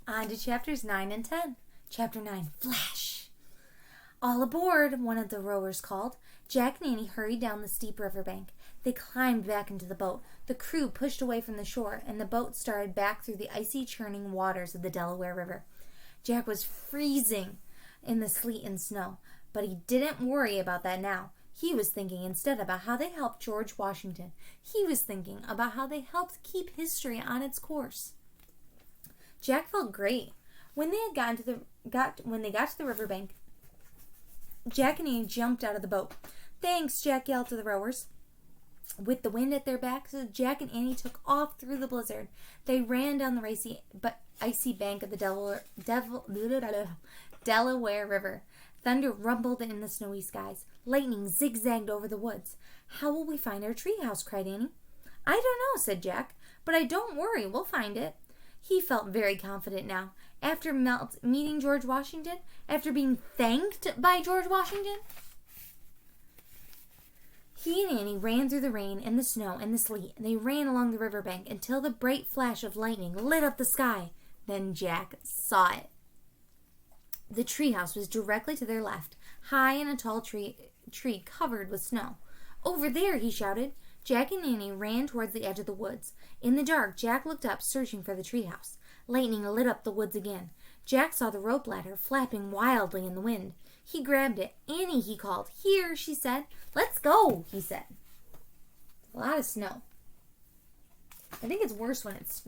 On to chapters 9 and 10. Chapter 9, Flash. All aboard, one of the rowers called. Jack and Annie hurried down the steep riverbank. They climbed back into the boat. The crew pushed away from the shore, and the boat started back through the icy, churning waters of the Delaware River. Jack was freezing in the sleet and snow, but he didn't worry about that now. He was thinking instead about how they helped George Washington. He was thinking about how they helped keep history on its course. Jack felt great. When they got to the riverbank, Jack and Annie jumped out of the boat. "Thanks," Jack yelled to the rowers. With the wind at their backs, Jack and Annie took off through the blizzard. They ran down the icy bank of the Delaware River. Thunder rumbled in the snowy skies. Lightning zigzagged over the woods. "How will we find our treehouse?" cried Annie. "I don't know," said Jack, "but don't worry, we'll find it." He felt very confident now. After meeting George Washington, after being thanked by George Washington, he and Annie ran through the rain and the snow and the sleet, and they ran along the riverbank until the bright flash of lightning lit up the sky. Then Jack saw it. The treehouse was directly to their left, high in a tall tree covered with snow. "Over there!" he shouted. Jack and Annie ran towards the edge of the woods. In the dark, Jack looked up, searching for the treehouse. Lightning lit up the woods again. Jack saw the rope ladder flapping wildly in the wind. He grabbed it. "Annie," he called. "Here," she said. "Let's go," he said. A lot of snow. I think it's worse when it's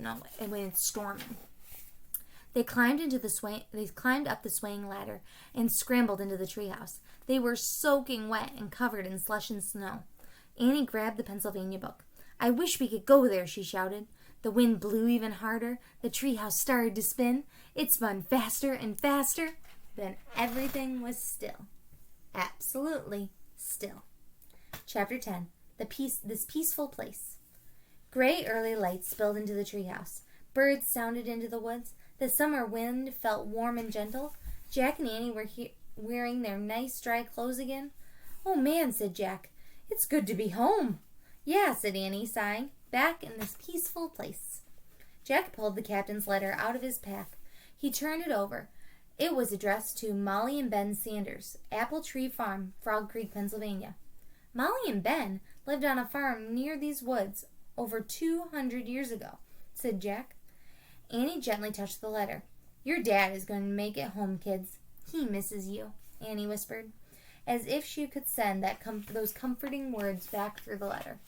storming. They climbed up the swaying ladder and scrambled into the treehouse. They were soaking wet and covered in slush and snow. Annie grabbed the Pennsylvania book. "I wish we could go there," she shouted. The wind blew even harder. The treehouse started to spin. It spun faster and faster. Then everything was still. Absolutely still. Chapter 10. This peaceful place. Gray early light spilled into the treehouse. Birds sounded into the woods. The summer wind felt warm and gentle. Jack and Annie were wearing their nice dry clothes again. "Oh man," said Jack. "It's good to be home." "Yeah," said Annie, sighing. "Back in this peaceful place." Jack pulled the captain's letter out of his pack. He turned it over. It was addressed to Molly and Ben Sanders, Apple Tree Farm, Frog Creek, Pennsylvania. "Molly and Ben lived on a farm near these woods over 200 years ago," said Jack. Annie gently touched the letter. "Your dad is going to make it home, kids. He misses you," Annie whispered, as if she could send those comforting words back through the letter.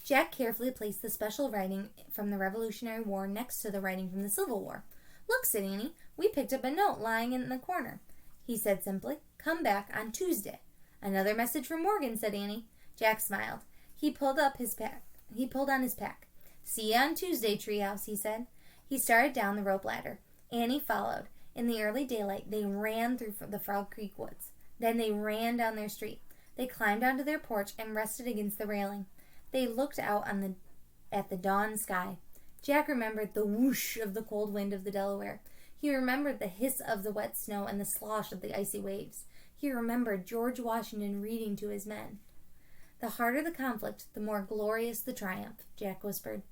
Jack carefully placed the special writing from the Revolutionary War next to the writing from the Civil War. "Look," said Annie, "we picked up a note lying in the corner." He said simply, "Come back on Tuesday." "Another message from Morgan," said Annie. Jack smiled. He pulled on his pack. "See you on Tuesday, Treehouse," he said. He started down the rope ladder. Annie followed. In the early daylight, they ran through the Frog Creek woods. Then they ran down their street. They climbed onto their porch and rested against the railing. They looked out at the dawn sky. Jack remembered the whoosh of the cold wind of the Delaware. He remembered the hiss of the wet snow and the slosh of the icy waves. He remembered George Washington reading to his men. "The harder the conflict, the more glorious the triumph," Jack whispered.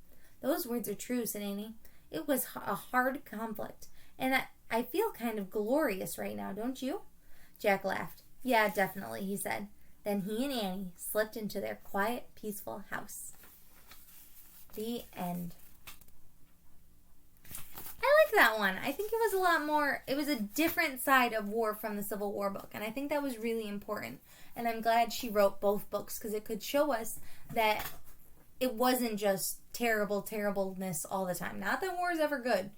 "Those words are true," said Annie. "It was a hard conflict, and I feel kind of glorious right now, don't you?" Jack laughed. "Yeah, definitely," he said. Then he and Annie slipped into their quiet, peaceful house. The end. I like that one. I think it was a lot more, it was a different side of war from the Civil War book, and I think that was really important. And I'm glad she wrote both books, because it could show us that it wasn't just terribleness all the time. Not that war is ever good,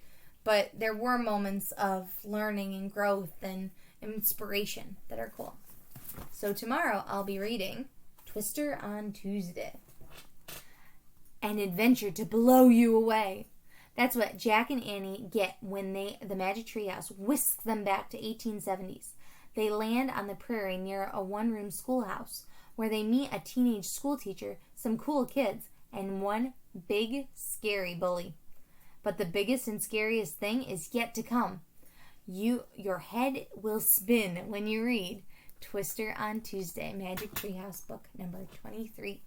but there were moments of learning and growth and inspiration that are cool. So tomorrow I'll be reading Twister on Tuesday. An adventure to blow you away. That's what Jack and Annie get when the Magic Treehouse whisks them back to 1870s. They land on the prairie near a one-room schoolhouse where they meet a teenage schoolteacher, some cool kids, and one big, scary bully. But the biggest and scariest thing is yet to come. Your head will spin when you read Twister on Tuesday, Magic Treehouse book number 23.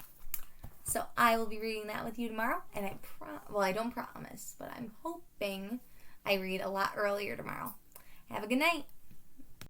So I will be reading that with you tomorrow, and I don't promise, but I'm hoping I read a lot earlier tomorrow. Have a good night.